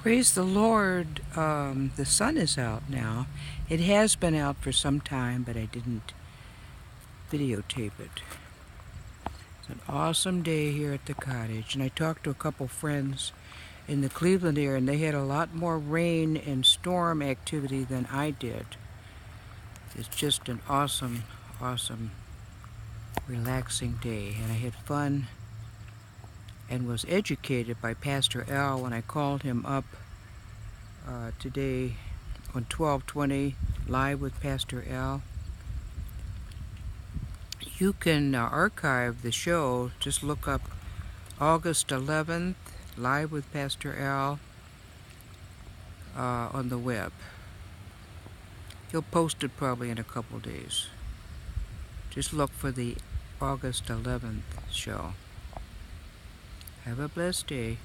Praise the Lord. The sun is out now. It has been out for some time, but I didn't videotape it. It's an awesome day here at the cottage, and I talked to a couple friends in the Cleveland area, and they had a lot more rain and storm activity than I did. It's just an awesome, relaxing day, and I had fun and was educated by Pastor Al when I called him up today on 12:20 live with Pastor Al. You can archive the show. Just look up August 11th live with Pastor Al on the web. He'll post it probably in a couple days. Just look for the August 11th show. Have a blessed day.